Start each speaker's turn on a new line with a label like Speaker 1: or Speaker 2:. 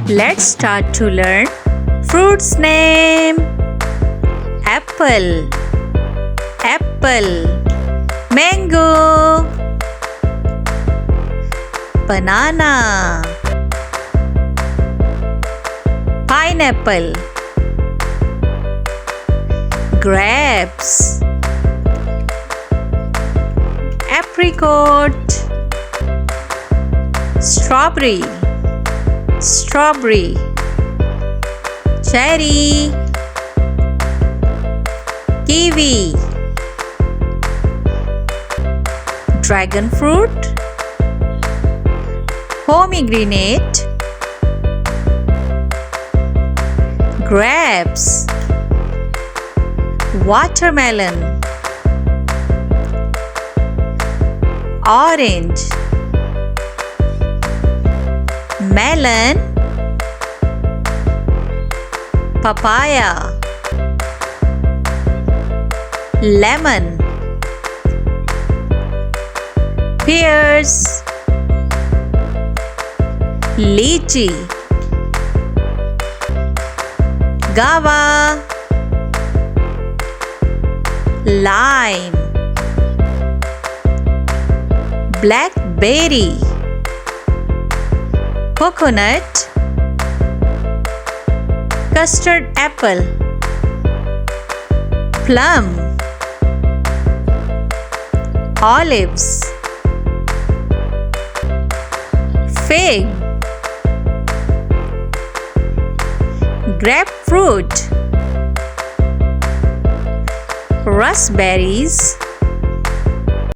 Speaker 1: Let's start to learn fruits name. Apple, apple. Mango, banana, pineapple, grapes, apricot, strawberry, strawberry, cherry, kiwi, dragon fruit, pomegranate, grapes, watermelon, orange, melon, papaya, lemon, pears, lychee, guava, lime, blackberry, coconut, custard apple, plum, olives, fig, grapefruit, raspberries,